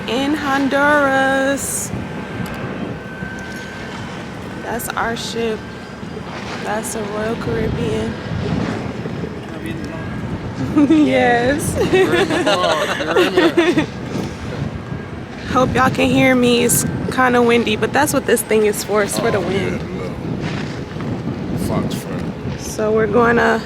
in Honduras. That's our ship. That's a Royal Caribbean. Yes. Hope y'all can hear me. It's kind of windy, but that's what this thing is for. It's for the wind. So we're going to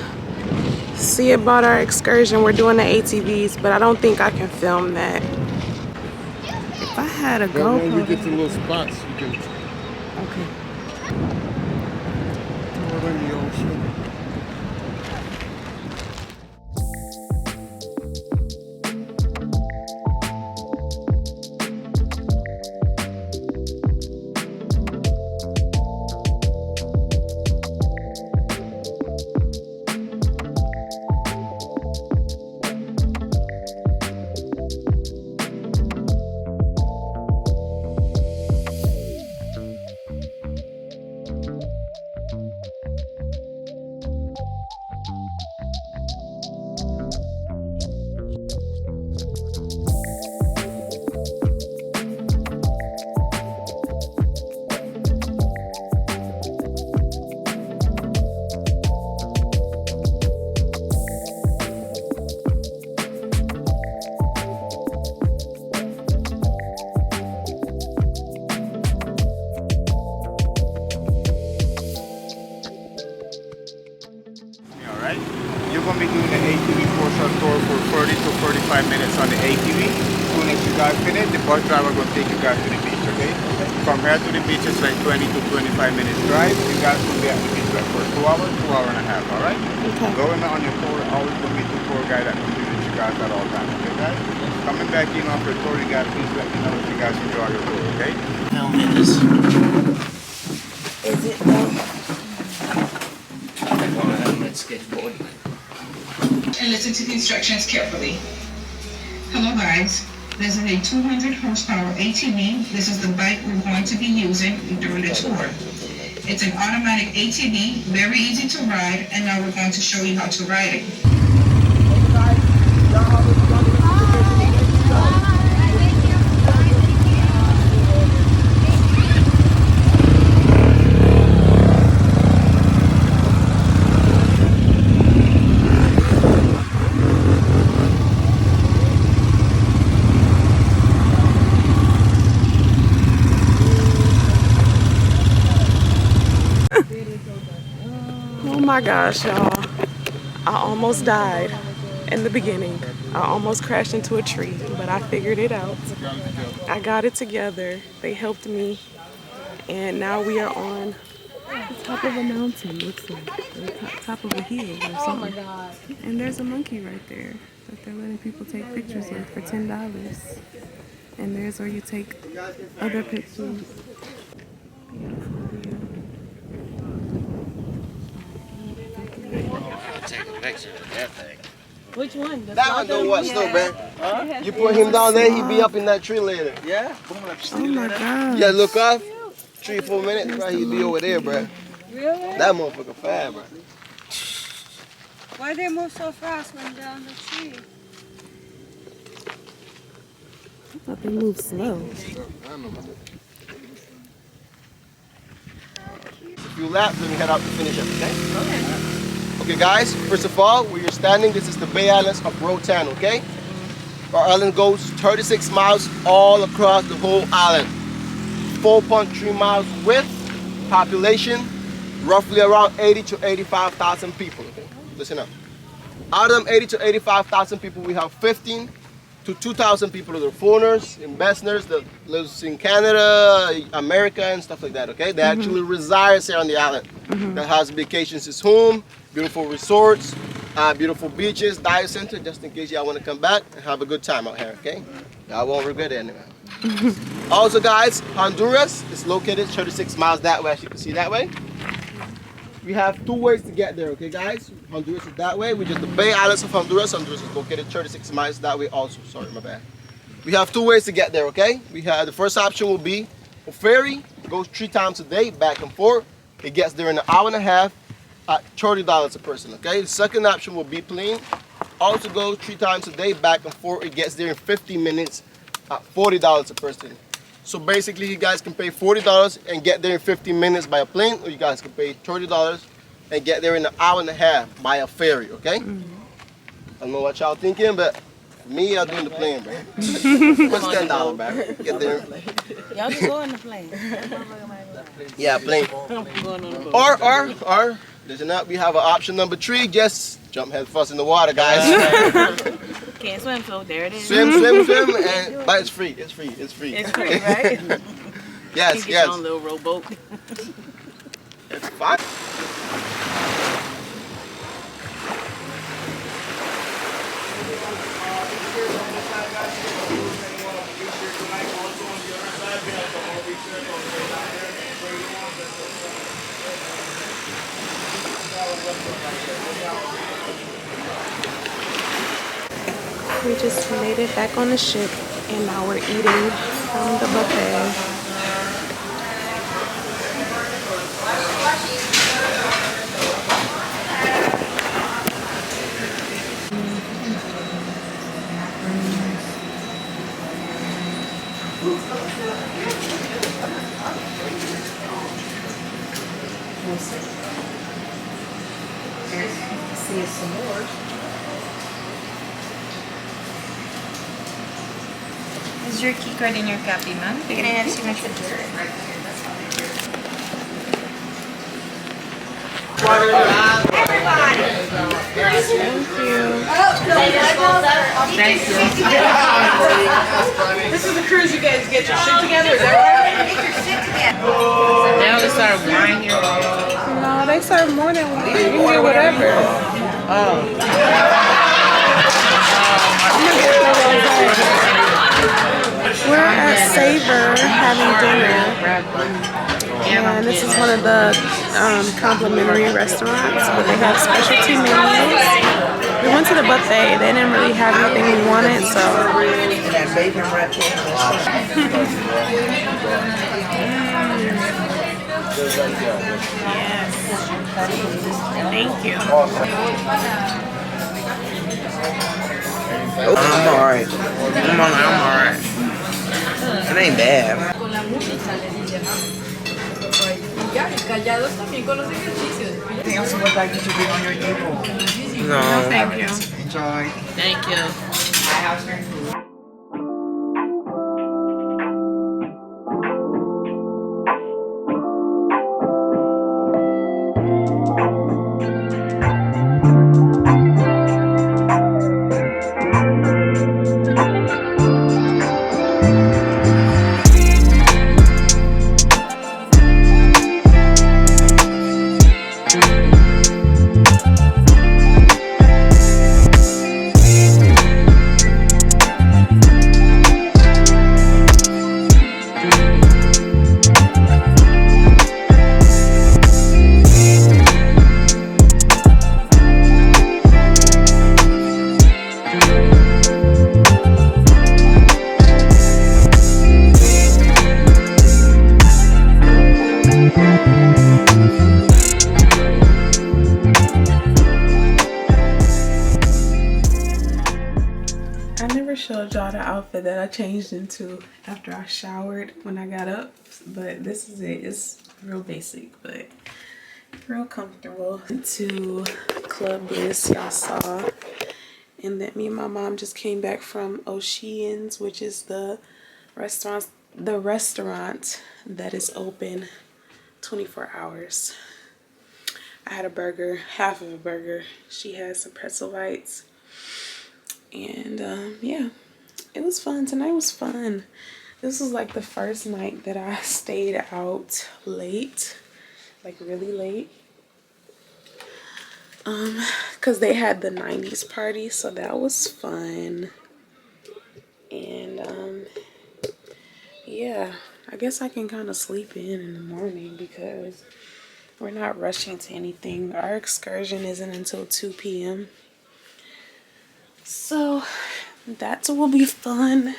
see about our excursion. We're doing the ATVs, but I don't think I can film that. If I had a GoPro. When we get to little spots, you can. Okay. Throw it in the ocean. You're going to be doing the ATV portion tour for 30 to 45 minutes on the ATV. As soon as you guys finish, the bus driver is going to take you guys to the beach, okay? From here to the beach is like 20 to 25 minutes drive. You guys will be at the beach like for 2 hours, 2 hours and a half, all right? Okay. Going on your tour, always going to be the tour guide that will be with you guys at all times, okay guys? Coming back in off your tour, you guys, please let me know if you guys enjoy your tour, okay? Is it though? Skateboard. And listen to the instructions carefully. Hello guys, this is a 200 horsepower ATV. This is the bike we're going to be using during the tour. It's an automatic ATV, very easy to ride, and now we're going to show you how to ride it. Oh my gosh, y'all. I almost died in the beginning. I almost crashed into a tree, but I figured it out. I got it together. They helped me. And now we are on the top of a mountain, looks like. Or the top of a hill or something. Oh my God. And there's a monkey right there that they're letting people take pictures with for $10. And there's where you take other pictures. Beautiful view. Take a picture of that thing. Which one? That one don't watch though, man. Huh? You put him down there, he'll be up in that tree later. Yeah? Oh my God. Yeah, look up. 3-4 minutes, bro. He'll be over there, bro. Really? That motherfucker fast, bro. Why they move so fast when they're on the tree? I thought they moved slow. A few laps, then we head out to finish up, okay? Okay, guys, first of all, where you're standing, this is the Bay Islands of Roatan, okay? Our island goes 36 miles all across the whole island. 4.3 miles width, population, roughly around 80 to 85,000 people, okay? Listen up. Out of them 80 to 85,000 people, we have 15 to 2,000 people that are foreigners, investors that lives in Canada, America, and stuff like that, okay? They actually reside here on the island. That has vacations as home, beautiful resorts, beautiful beaches, dive center, just in case y'all want to come back and have a good time out here, okay? Y'all won't regret it anyway. Also, guys, Honduras is located 36 miles that way, as you can see that way. We have 2 ways to get there, okay, guys? Honduras is that way, which is the Bay Islands of Honduras. Honduras is located 36 miles that way also. Sorry, my bad. We have 2 ways to get there, okay? We have the first option will be a ferry. It goes 3 times a day, back and forth. It gets there in an hour and a half at $30 a person, okay? The second option will be plane. Also goes 3 times a day, back and forth. It gets there in 50 minutes at $40 a person. So basically, you guys can pay $40 and get there in 15 minutes by a plane, or you guys can pay $30 and get there in an hour and a half by a ferry, okay? I don't know what y'all thinking, but for me, I'm doing the plane, bro. What's $10, bro? Get there. Y'all just go on the plane. Yeah, plane. Or, there's an we have an option number 3, just jump head first in the water, guys. Can't swim, so there it is. Swim, and but it's free. It's free, right? Yes, You get your own little rowboat. It's fun. We just made it back on the ship and now we're eating from the buffet. See some more. Is your key card in your copy, ma'am? Can I have signature? Thank you. This is the cruise you guys get your shit together, is that right? Get your shit together. Now they serve wine here. No, they serve more than one. You can get whatever. We're at Savor having dinner. And this is one of the complimentary restaurants, but they have specialty menus. We went to the buffet. They didn't really have anything we wanted, so. Yes. Thank you. I'm alright. I'm alright. It ain't bad. Anything else you would like me to bring on your table? No. Thank you. Enjoy. Thank you. Showed y'all the outfit that I changed into after I showered when I got up, but this is it. It's real basic but real comfortable. To Club Bliss, y'all saw, and that me and my mom just came back from Ocean's, which is the restaurant that is open 24 hours. I had a burger, half of a burger. She had some pretzel bites. And yeah, it was fun. Tonight was fun. This was like the first night that I stayed out late, like really late. Cause they had the 90's party, so that was fun. And yeah, I guess I can kind of sleep in the morning because we're not rushing to anything. Our excursion isn't until 2 p.m. So that will be fun.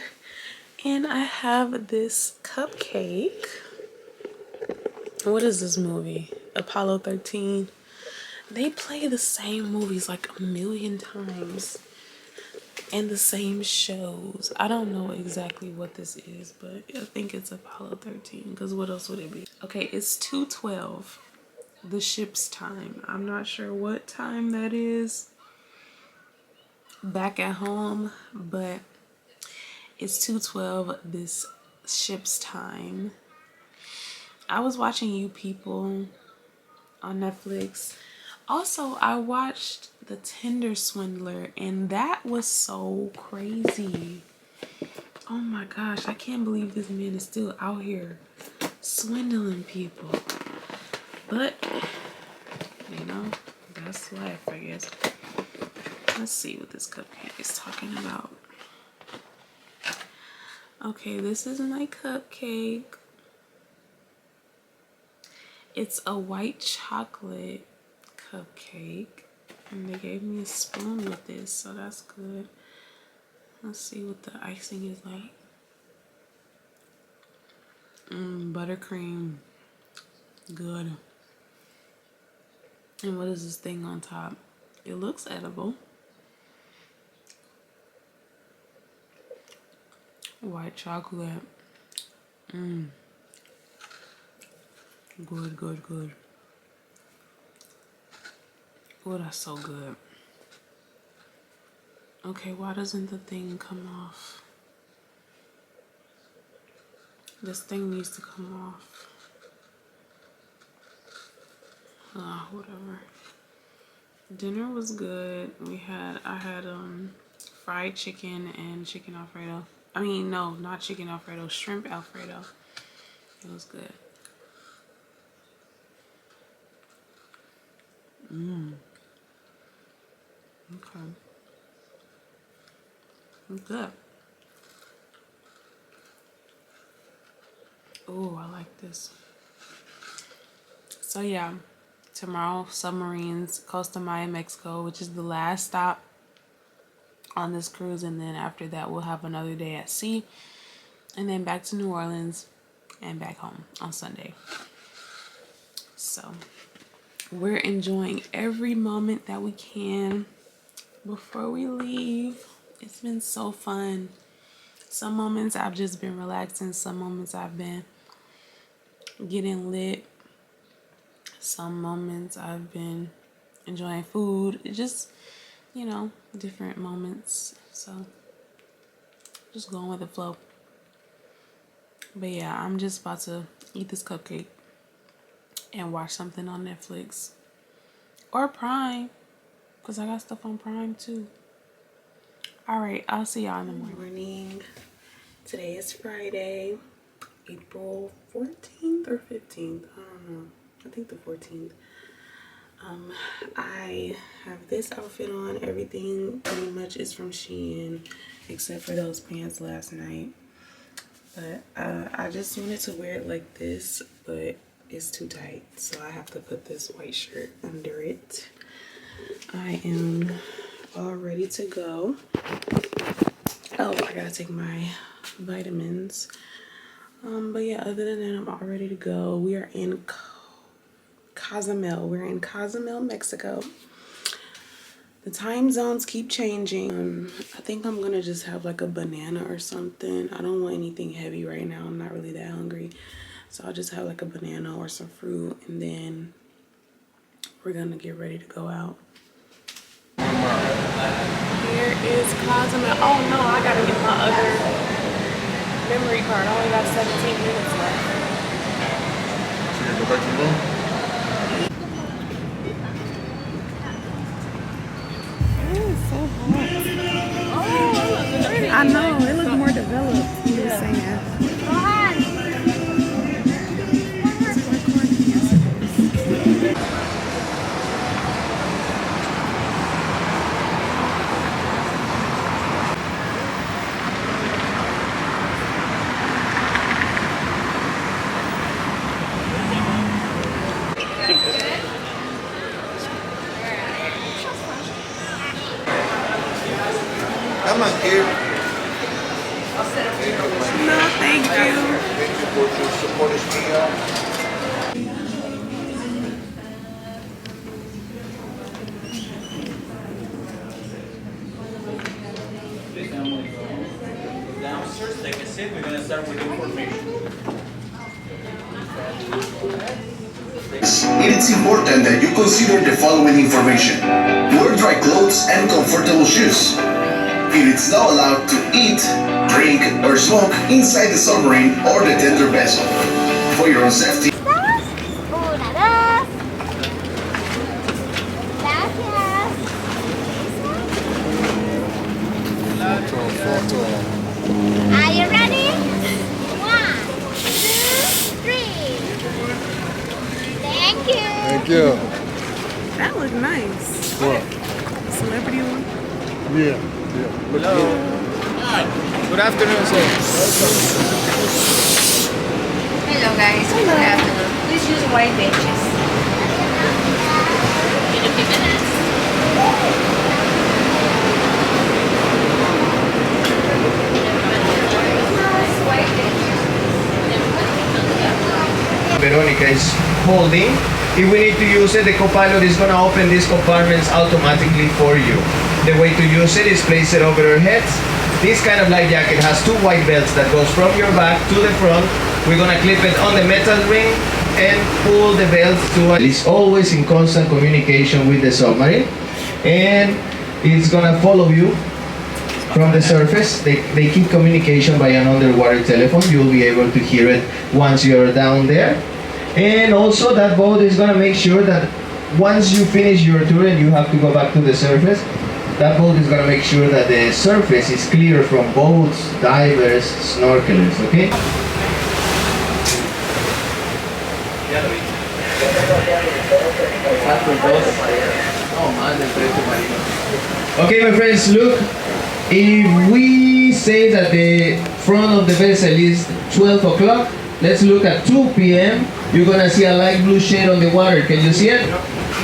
And I have this cupcake. What is this movie? Apollo 13. They play the same movies like a million times. and the same shows. I don't know exactly what this is, but I think it's Apollo 13, because what else would it be? Okay, it's 2:12, the ship's time. I'm not sure what time that is back at home, but it's 2:12, this ship's time. I was watching You People on Netflix. Also, I watched The Tinder Swindler, and that was so crazy. Oh my gosh, I can't believe this man is still out here swindling people. But, you know, that's life, I guess. Let's see what this cupcake is talking about. Okay, this is my cupcake. It's a white chocolate cupcake. And they gave me a spoon with this, so that's good. Let's see what the icing is like. Buttercream. Good. And what is this thing on top? It looks edible. White chocolate. Good, good, good. Oh, that's so good. Okay, why doesn't the thing come off? This thing needs to come off. Whatever. Dinner was good. I had fried chicken and chicken Alfredo. I mean, no, not chicken Alfredo, shrimp Alfredo. It was good. Okay. Good. Oh, I like this. So yeah, tomorrow, Submarines, Costa Maya, Mexico, which is the last stop on this cruise, and then after that we'll have another day at sea, and then back to New Orleans and back home on Sunday. So we're enjoying every moment that we can before we leave. It's been so fun. Some moments I've just been relaxing, some moments I've been getting lit, some moments I've been enjoying food. It just, you know, different moments. So just going with the flow. But yeah, I'm just about to eat this cupcake and watch something on Netflix or Prime, because I got stuff on Prime too. Alright, I'll see y'all in the morning. Today is Friday, April 14th or 15th. I don't know. I think the 14th. I have this outfit on. Everything pretty much is from Shein, except for those pants last night. But I just wanted to wear it like this, but it's too tight, so I have to put this white shirt under it. I am all ready to go. Oh, I gotta take my vitamins. But yeah, other than that, I'm all ready to go. We are in Cozumel. We're in Cozumel, Mexico. The time zones keep changing. I think I'm gonna just have like a banana or something. I don't want anything heavy right now. I'm not really that hungry. So I'll just have like a banana or some fruit, and then we're gonna get ready to go out. Here is Cozumel. Oh no, I gotta get my other memory card. I only got 17 minutes left. So you go back to the room? I know, it looks more developed. You were saying. share with information. It is important that you consider the following information. Wear dry clothes and comfortable shoes. It is not allowed to eat, drink, or smoke inside the submarine or the tender vessel. For your own safety. Are you ready? 1, 2, 3. Thank you. Thank you. That looked nice. What? Celebrity one. Yeah. Hello. Good afternoon, sir. Hello guys. Good afternoon. Please use white benches. In a few minutes. Veronica is holding. If we need to use it, the co-pilot is going to open these compartments automatically for you. The way to use it is place it over your heads. This kind of life jacket has two white belts that goes from your back to the front. We're going to clip it on the metal ring and pull the belts to it. It's always in constant communication with the submarine, and it's going to follow you from the surface. They keep communication by an underwater telephone. You'll be able to hear it once you're down there. And also that boat is going to make sure that once you finish your tour and you have to go back to the surface, that boat is going to make sure that the surface is clear from boats, divers, snorkelers, okay? Okay, my friends, look. If we say that the front of the vessel is 12 o'clock, let's look at 2 p.m. You're gonna see a light blue shade on the water. Can you see it?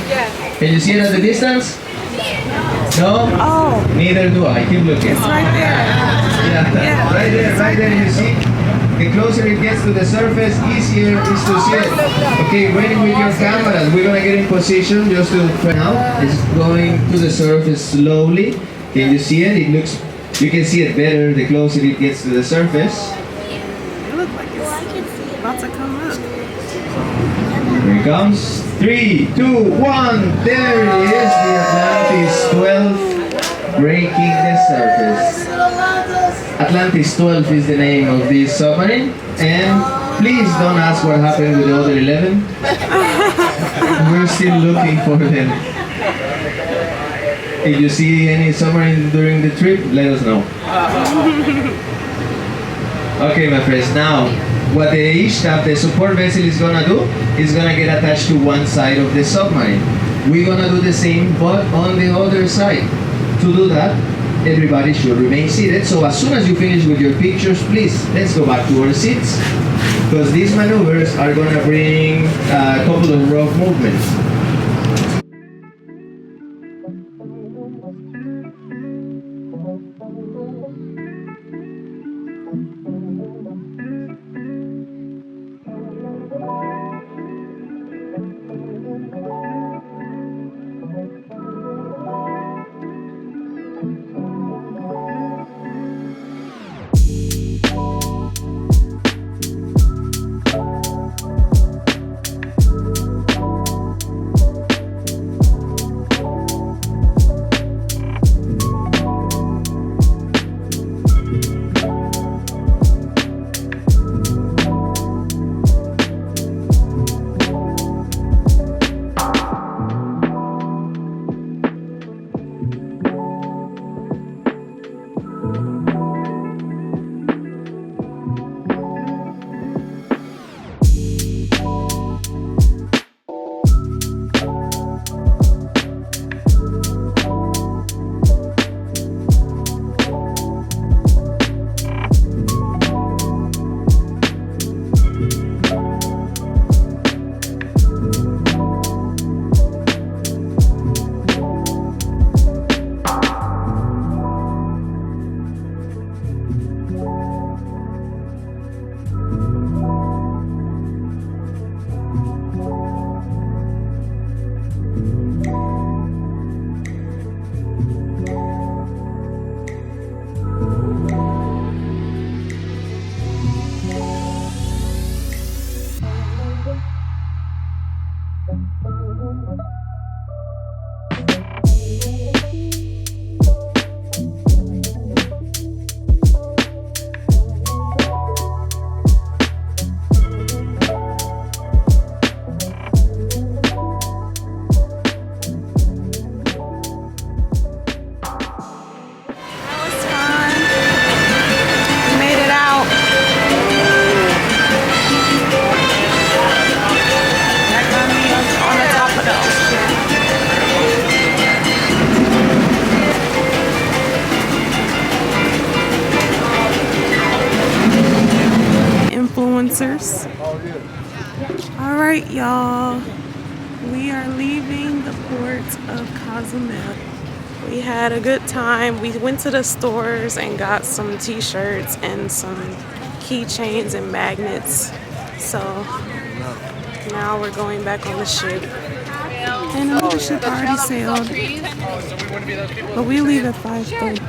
Yeah. Can you see it at the distance? No? Oh. Neither do I. Keep looking. It's right there. Yeah. Right there, you see? The closer it gets to the surface, easier it is to see it. Okay, ready with your cameras. We're gonna get in position just to now. It's going to the surface slowly. Can you see it? It looks, you can see it better the closer it gets to the surface. It looks like it's about to come up. Here it comes. 3, 2, 1. There it is. The Atlantis 12 breaking the surface. Atlantis 12 is the name of this submarine. And please don't ask what happened with the other 11. We're still looking for them. If you see any submarine during the trip, let us know. Okay, my friends, now what the HTAP, the support vessel, is gonna do is gonna get attached to one side of the submarine. We're gonna do the same, but on the other side. To do that, everybody should remain seated. So as soon as you finish with your pictures, please, let's go back to our seats, because these maneuvers are gonna bring a couple of rough movements. Influencers. All right, y'all. We are leaving the port of Cozumel. We had a good time. We went to the stores and got some t-shirts and some keychains and magnets. So now we're going back on the ship. And another ship already sailed. But we leave at 5:30.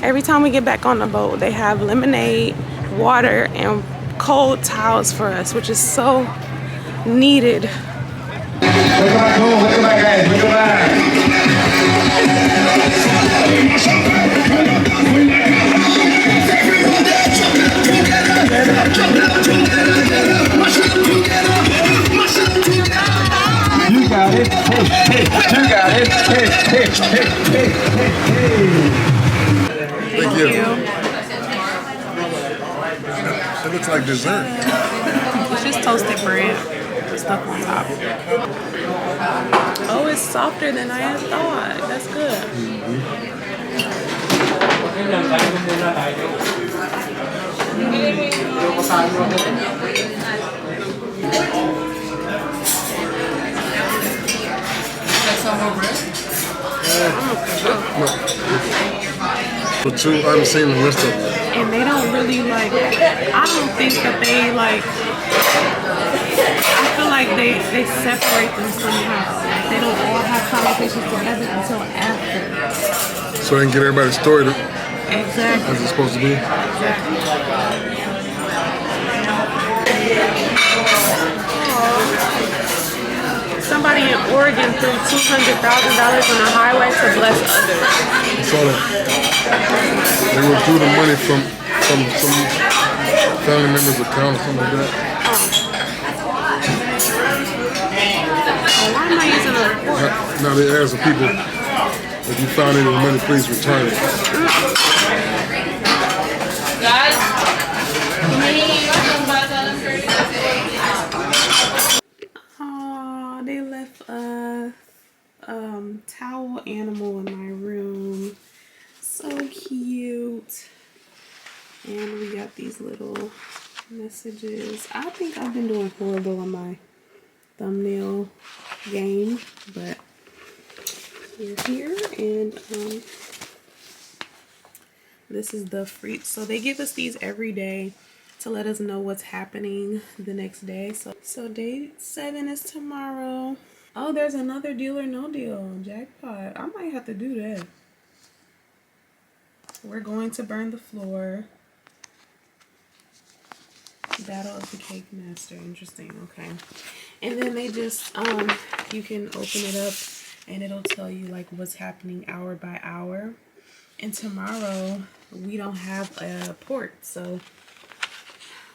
Every time we get back on the boat, they have lemonade, water, and cold towels for us, which is so needed. Welcome back, guys. Welcome back. You got it. Hey, hey, you got it. Hey, hey, hey, hey, hey, hey. Thank you. It looks like dessert. It's just toasted bread with stuff on top. Oh, it's softer than I had thought. That's good. But two, I haven't seen the rest of them. And they don't really like, I don't think that they like, I feel like they separate them somehow. Like they don't all have conversations together until after. So they can get everybody's story Exactly. as it's supposed to be. Exactly. Somebody in Oregon threw $200,000 on the highway to bless others. I saw that. They withdrew the money from some family member's account or something like that. Why am I using a report? Now they ask the people, if you found any money, please return it. Oh, they left a towel animal in my room. So cute. And we got these little messages. I think I've been doing horrible on my thumbnail game, but we're here. And this is the free, so they give us these every day to let us know what's happening the next day. So day 7 is tomorrow. Oh, there's another Deal or No Deal jackpot. I might have to do that. We're going to burn the floor. Battle of the Cake Master. Interesting. Okay. And then they just you can open it up and it'll tell you like what's happening hour by hour. And tomorrow we don't have a port, so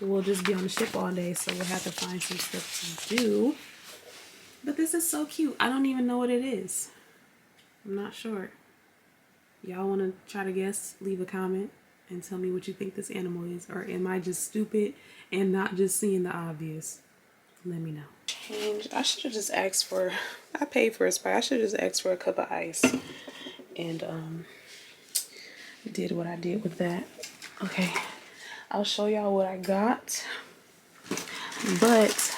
we'll just be on the ship all day, so we'll have to find some stuff to do. But this is so cute. I don't even know what it is. I'm not sure. Y'all want to try to guess? Leave a comment and tell me what you think this animal is. Or am I just stupid and not just seeing the obvious? Let me know. Change. I should have just asked for, I paid for a Sprite. I should have just asked for a cup of ice. And did what I did with that. Okay. I'll show y'all what I got. But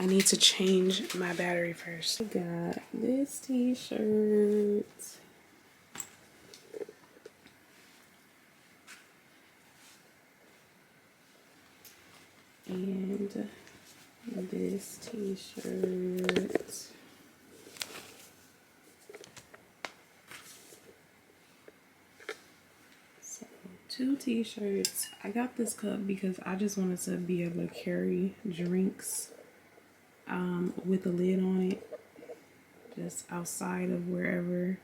I need to change my battery first. I got this t-shirt. And this t-shirt. So 2 t-shirts. I got this cup because I just wanted to be able to carry drinks with a lid on it, just outside of wherever.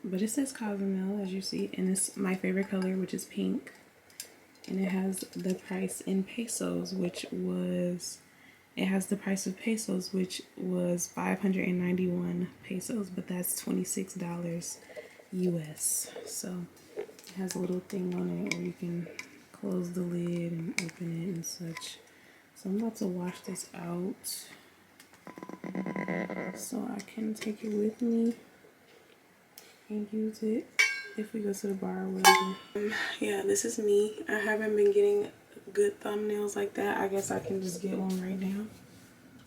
But it says Cozumel, as you see, and it's my favorite color, which is pink. And it has the price in pesos, which was, it has the price of pesos, which was 591 pesos, but that's $26 US. So it has a little thing on it where you can close the lid and open it and such. So I'm about to wash this out so I can take it with me and use it if we go to the bar or whatever. Yeah, this is me. I haven't been getting good thumbnails like that. I guess I can just get one right now.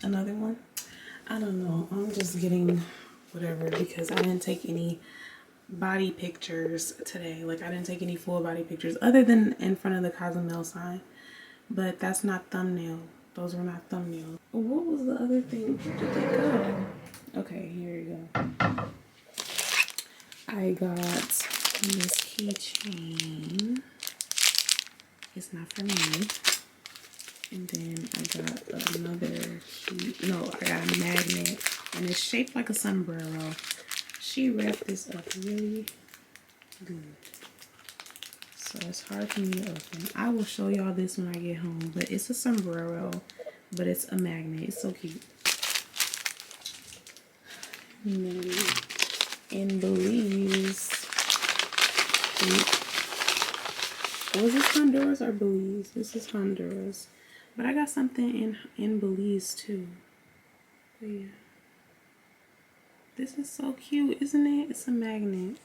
Another one. I don't know. I'm just getting whatever because I didn't take any body pictures today. Like I didn't take any full body pictures other than in front of the Cozumel sign. But that's not thumbnail. Those were not thumbnails. What was the other thing? Where did they go? Okay, here you go. I got this keychain. It's not for me. And then I got another key. No, I got a magnet. And it's shaped like a sombrero. She wrapped this up really good. So it's hard for me to open. I will show y'all this when I get home. But it's a sombrero. But it's a magnet. It's so cute. And then in Belize. Was this Honduras or Belize? This is Honduras. But I got something in Belize too. But yeah. This is so cute, isn't it? It's a magnet.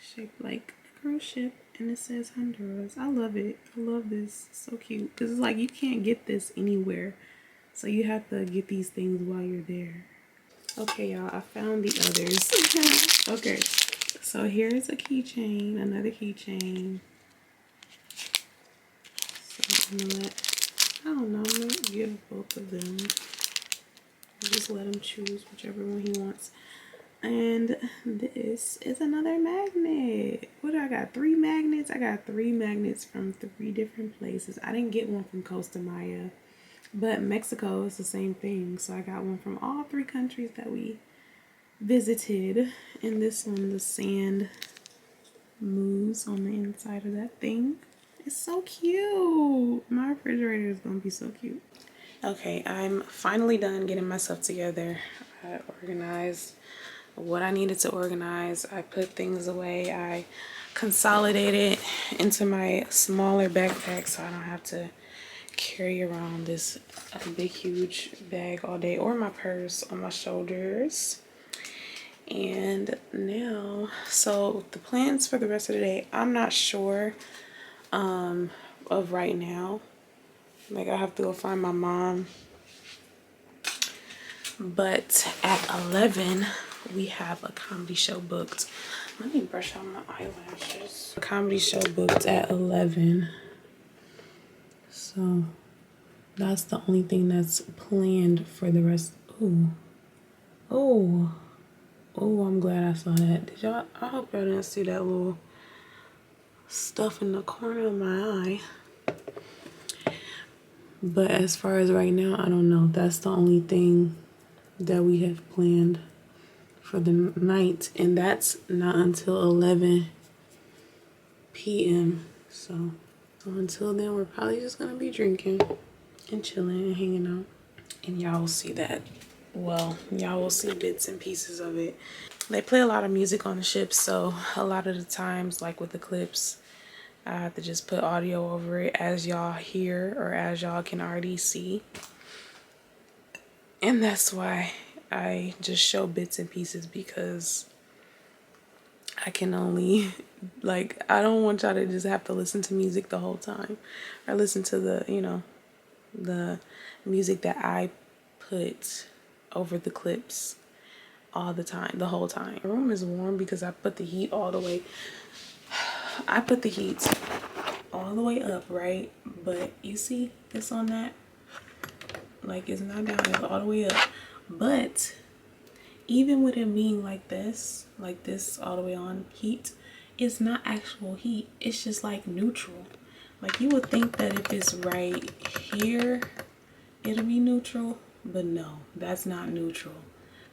Shaped like a cruise ship. And it says Honduras. I love it. I love this. It's so cute. Because it's like you can't get this anywhere. So you have to get these things while you're there. Okay, y'all, I found the others. Okay, so here's a keychain, another keychain. So I'm gonna I don't know, I'm gonna give both of them. Just let him choose whichever one he wants. And this is another magnet. What do I got? 3 magnets? I got 3 magnets from 3 different places. I didn't get one from Costa Maya. But Mexico is the same thing. So I got one from all 3 countries that we visited. And this one, the sand moves on the inside of that thing. It's so cute. My refrigerator is going to be so cute. Okay, I'm finally done getting myself together. I organized what I needed to organize. I put things away. I consolidated into my smaller backpack so I don't have to carry around this big huge bag all day, or my purse on my shoulders. And now, so the plans for the rest of the day, I'm not sure of right now. Like I have to go find my mom, but at 11 we have a comedy show booked. Let me brush out my eyelashes. A comedy show booked at 11. So that's the only thing that's planned for the rest. Oh, I'm glad I saw that. Did y'all? I hope y'all didn't see that little stuff in the corner of my eye. But as far as right now, I don't know. That's the only thing that we have planned for the night, and that's not until 11 p.m. So until then, we're probably just gonna be drinking and chilling and hanging out, and y'all will see that. Well, y'all will see bits and pieces of it. They play a lot of music on the ship, so a lot of the times, like with the clips, I have to just put audio over it as y'all hear or as y'all can already see. And that's why I just show bits and pieces, because I can only, like, I don't want y'all to just have to listen to music the whole time, or listen to the, you know, the music that I put over the clips all the time, the whole time. The room is warm because I put the heat all the way, I put the heat all the way up, right? But you see it's on that, like, it's not down, it's all the way up. But even with it being like this all the way on heat, it's not actual heat, it's just like neutral. Like, you would think that if it's right here it'll be neutral, but no, that's not neutral.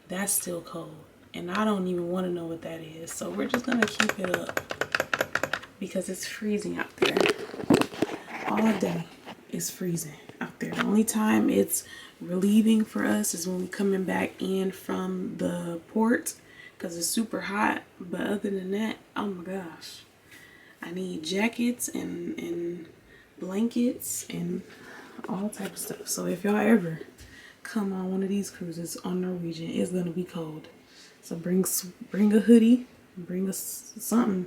That's still cold. And I don't even want to know what that is. So we're just going to keep it up because it's freezing out there. All day it's freezing out there. The only time it's relieving for us is when we're coming back in from the port because it's super hot. But other than that, oh my gosh. I need jackets and blankets and all type of stuff. So if y'all ever come on one of these cruises on Norwegian, it's going to be cold. So bring a hoodie, bring us something,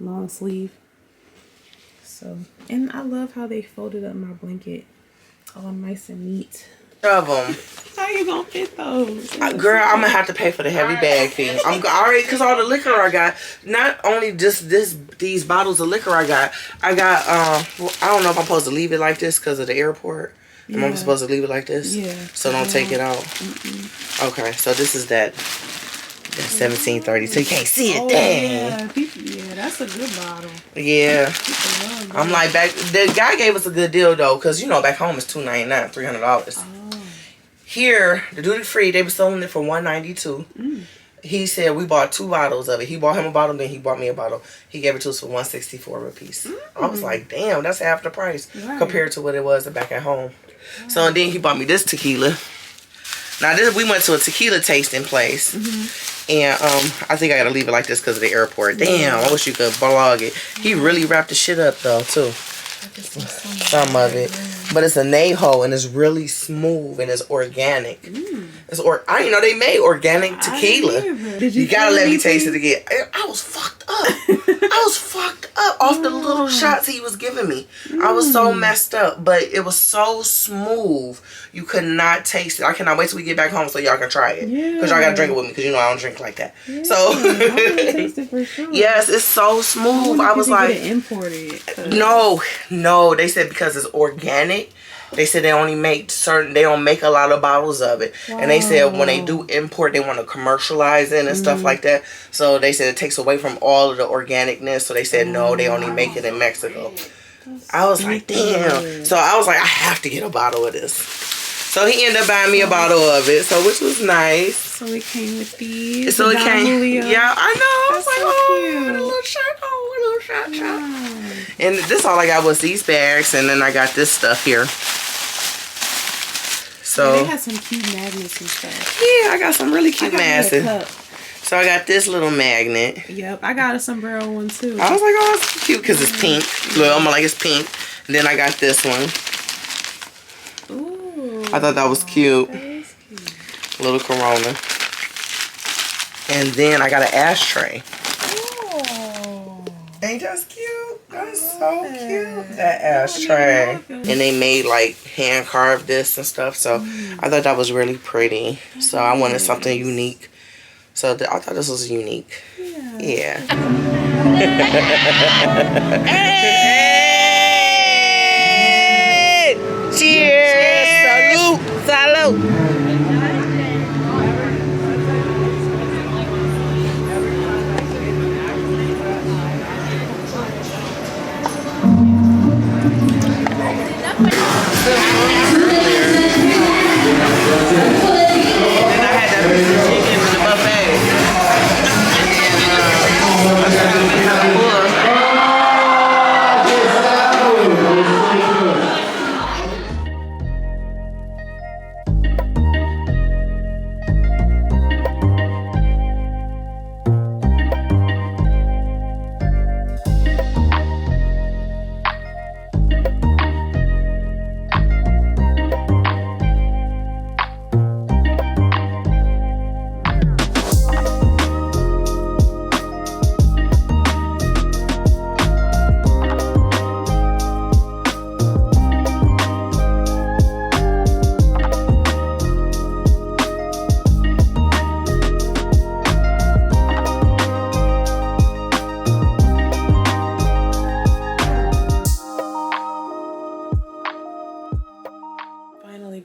long sleeve. So, and I love how they folded up my blanket all nice and neat. Of them. How you gonna fit those? Girl, I'm gonna have to pay for the heavy bag fee. I'm already, because all the liquor I got, not only just these bottles of liquor I got, I don't know if I'm supposed to leave it like this because of the airport. Am I supposed to leave it like this? Yeah. So don't take it out. Okay, so this is that 1730, so you can't see it. Dang. Yeah, that's a good bottle. Yeah. I'm like, the guy gave us a good deal though, because you know back home it's $299, $300. Here, the duty free, they were selling it for $192. He said we bought 2 bottles of it. He bought him a bottle, then he bought me a bottle. He gave it to us for $164 a piece. I was like, damn, that's half the price compared to what it was back at home. So and then he bought me this tequila. Now we went to a tequila tasting place. And I think I gotta leave it like this because of the airport. Damn, I wish you could blog it. He really wrapped the shit up though too. Some of it. But it's a Neho and it's really smooth and it's organic. I didn't know they made organic tequila. You gotta let me taste it again. I was fucked up. I was fucked up off the little shots he was giving me. I was so messed up, but it was so smooth. You could not taste it. I cannot wait till we get back home so y'all can try it. Because y'all gotta drink it with me because you know I don't drink like that. So Taste it for sure. yes, it's so smooth. I was like, imported. No, they said because it's organic. They said they only make they don't make a lot of bottles of it. And they said when they do import, they want to commercialize it and stuff like that. So they said it takes away from all of the organicness. So they said no, they only make it in Mexico. I was like, damn. So I was like, I have to get a bottle of this. So he ended up buying me a bottle of it, so which was nice. So it came with these. So it came. Julio. Yeah, I know. I was like, so oh, a little shot. Oh, a little shot. And this all I got was these bags, and then I got this stuff here. So yeah, they had some cute magnets and stuff. Yeah, I got some really cute magnets. So I got this little magnet. Yep, I got a sombrero one too. I was like, oh, it's cute because it's pink. Look, I'm like, it's pink. And then I got this one. Ooh, I thought that was cute. That is cute. Little Corona. And then I got an ashtray. Oh, ain't that cute? That's so cute. That ashtray. And they made like hand carved this and stuff. So I thought that was really pretty. So I wanted something unique. So I thought this was unique. Yeah. Hey! Cheers! Salute! Salute!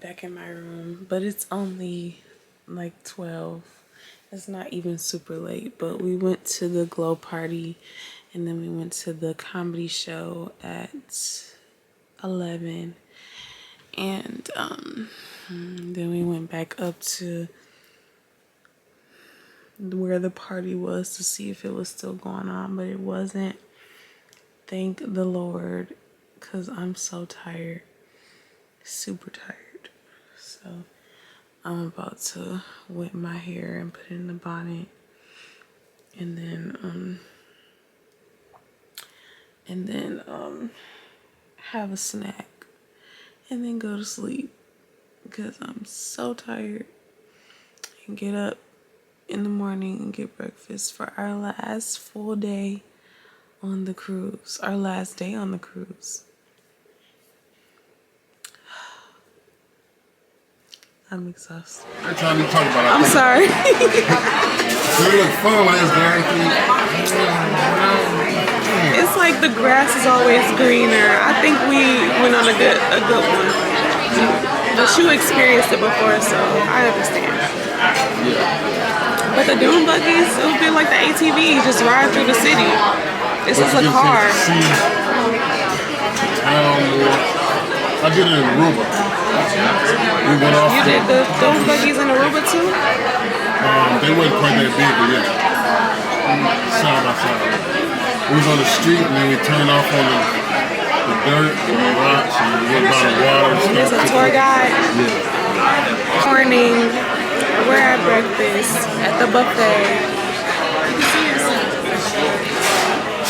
Back in my room, but it's only like 12. It's not even super late, but we went to the glow party and then we went to the comedy show at 11, And then we went back up to where the party was to see if it was still going on, but it wasn't. Thank the Lord, because I'm so tired, super tired. So I'm about to wet my hair and put it in the bonnet, and then have a snack, and then go to sleep because I'm so tired, and get up in the morning and get breakfast for our last full day on the cruise, our last day on the cruise. I'm exhausted. Every time you talk about it, I'm sorry. It look fun when it's guaranteed. It's like the grass is always greener. I think we went on a good one. But you experienced it before, so I understand. But the dune buggies, it would be like the ATV, just ride through the city. This is a car. I did it in Aruba. We went off. You did the dune buggies in Aruba too? They wasn't quite that big, but yeah. Side by side. We was on the street and then we turned off on the dirt and the rocks and we went by the water. And there's a tour guide. Yeah. Morning, we're at breakfast at the buffet. You can see yourself.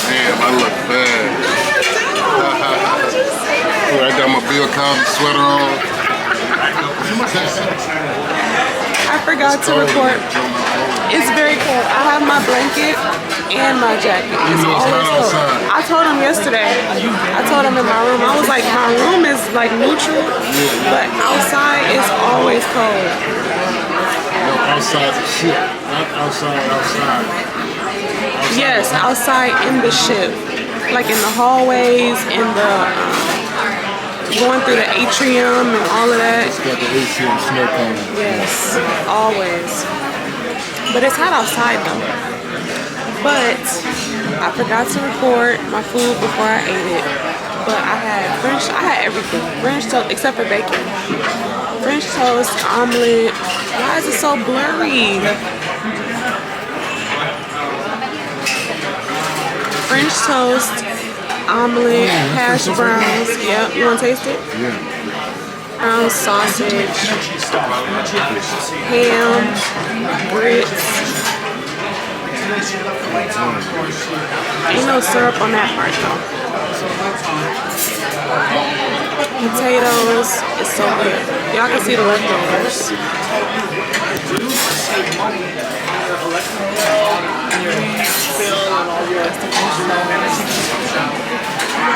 Damn, I look bad. I got my Bill Cosby sweater on. I forgot to record. It's very cold. I have my blanket and my jacket. It's always cold. I told him yesterday. I told him in my room. I was like, my room is like neutral, but outside is always cold. No, outside the ship. Not outside. Yes, outside in the ship. Like in the hallways, in the going through the atrium and all of that. It's got the AC and snow coming. Yes, always. But it's hot outside though. But I forgot to record my food before I ate it. But I had everything. French toast, except for bacon. French toast, omelet. Why is it so blurry? French toast, omelet, hash browns. Yep, you want to taste it? Yeah. Brown sausage, ham, grits. Ain't no syrup on that part though. Potatoes, it's so good. Y'all can see the leftovers.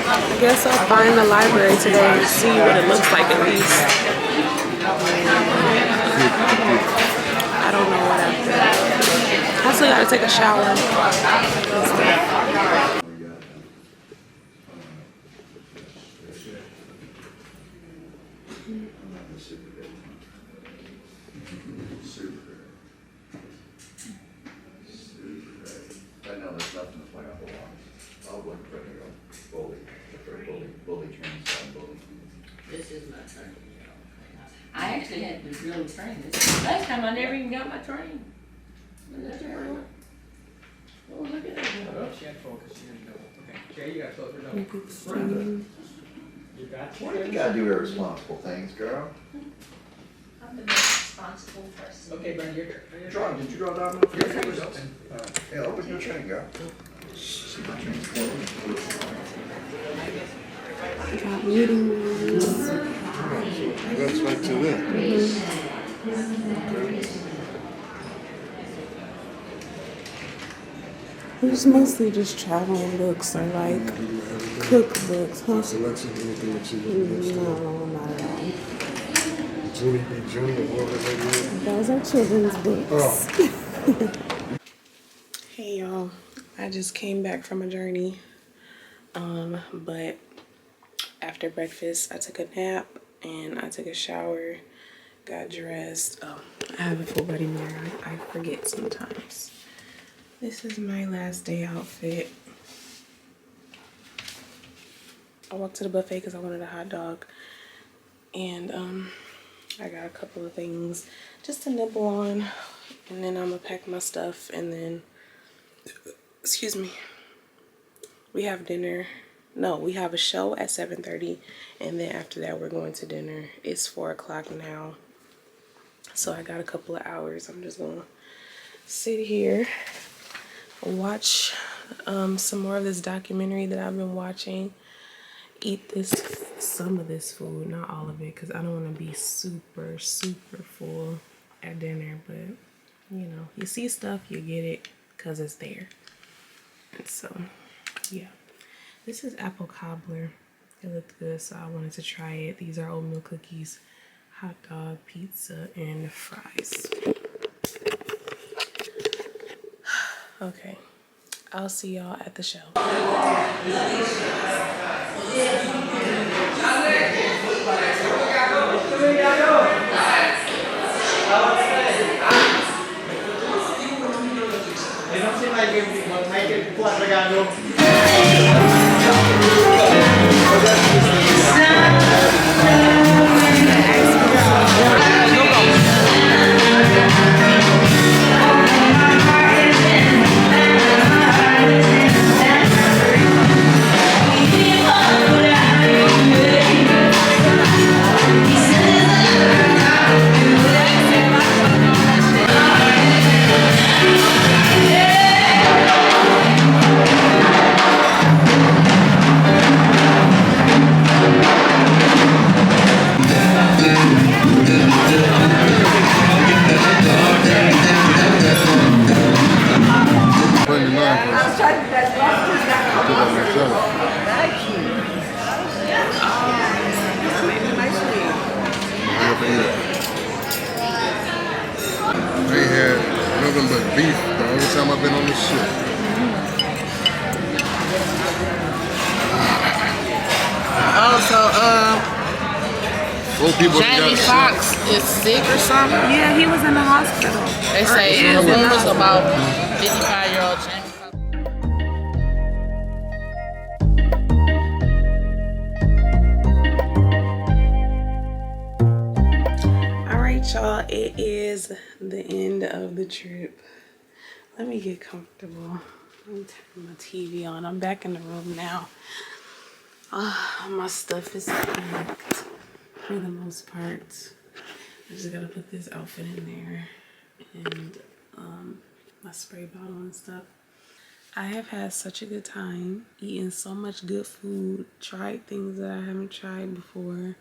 I guess I'll find the library today and see what it looks like at least. I don't know what after. I still gotta take a shower. Right now, there's nothing to play on the lawn. I'll look for bully train style bully. This is my train. I actually had to really train this. Last time I never even got my train. Oh, look at that. She had focus. She didn't know. Okay. Caye, you got close her down. Why do you gotta do irresponsible things, girl? I'm the most responsible person. Okay, Brenda, you're here. Did you draw down enough? Your train is open. Yeah, open your train, girl. See my train's closed. Got meeting rooms. That's right to that. It's mostly just travel books or like cookbooks, huh? Selection, anything that you No, not at all. Julie B. Junior, whatever that is. Those are children's books. Oh. Hey y'all, I just came back from a journey. But after breakfast, I took a nap and I took a shower, got dressed. Oh, I have a full body mirror. I forget sometimes. This is my last day outfit. I walked to the buffet because I wanted a hot dog. And I got a couple of things just to nibble on, and then I'm gonna pack my stuff, and then, excuse me, we have dinner. No, we have a show at 7:30, and then after that we're going to dinner. It's 4 o'clock now, so I got a couple of hours. I'm just gonna sit here, watch some more of this documentary that I've been watching, eat some of this food, not all of it, because I don't want to be super full at dinner. But you know, you see stuff, you get it because it's there. And so yeah, this is apple cobbler. It looked good, so I wanted to try it. These are oatmeal cookies, hot dog, pizza, and fries. Okay, I'll see y'all at the show. Jamie Foxx is sick or something? Yeah, he was in the hospital. They say the rumors about 55-year-old Jamie Foxx. Alright, y'all, it is the end of the trip. Let me get comfortable. Let me turn my TV on. I'm back in the room now. My stuff is packed for the most part. I just gotta put this outfit in there and my spray bottle and stuff. I have had such a good time eating so much good food, tried things that I haven't tried before,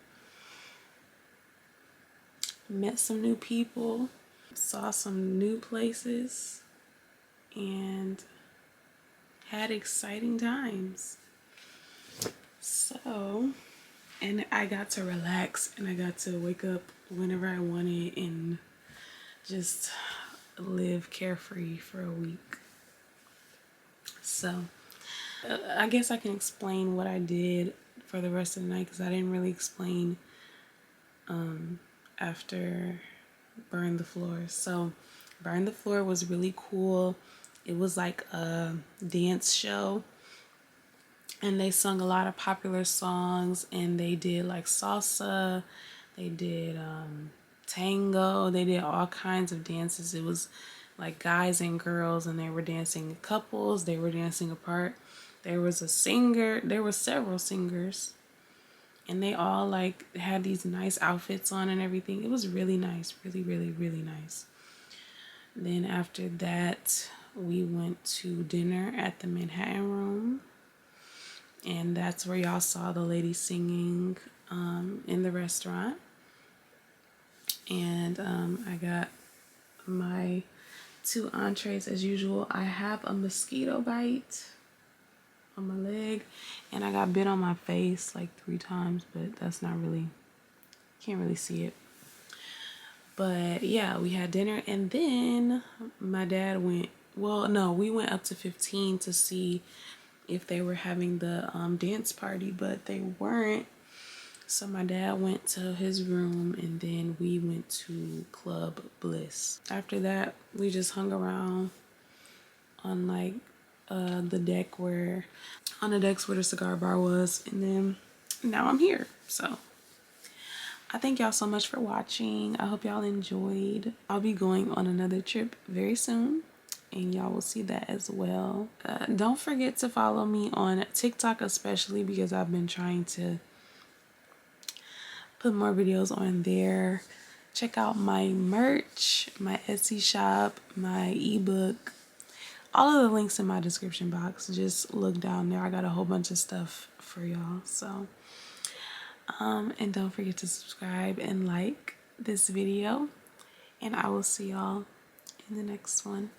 met some new people, saw some new places, and had exciting times. So, and I got to relax and I got to wake up whenever I wanted and just live carefree for a week. So, I guess I can explain what I did for the rest of the night because I didn't really explain after Burn the Floor. So, Burn the Floor was really cool. It was like a dance show. And they sung a lot of popular songs, and they did like salsa, they did tango, they did all kinds of dances. It was like guys and girls, and they were dancing in couples, they were dancing apart. There was a singer, there were several singers, and they all like had these nice outfits on and everything. It was really nice, really nice. Then after that, we went to dinner at the Manhattan Room. And that's where y'all saw the lady singing in the restaurant. And I got my 2 entrees as usual. I have a mosquito bite on my leg. And I got bit on my face like 3 times. But that's not really, can't really see it. But yeah, we had dinner. And then my dad went, well, no, we went up to 15 to see if they were having the dance party, but they weren't. So my dad went to his room and then we went to Club Bliss. After that, we just hung around on like the deck where the cigar bar was, and then now I'm here. So I thank y'all so much for watching. I hope y'all enjoyed. I'll be going on another trip very soon, and y'all will see that as well. Don't forget to follow me on TikTok, especially because I've been trying to put more videos on there. Check out my merch, my Etsy shop, my ebook. All of the links in my description box. Just look down there. I got a whole bunch of stuff for y'all. So and don't forget to subscribe and like this video, and I will see y'all in the next one.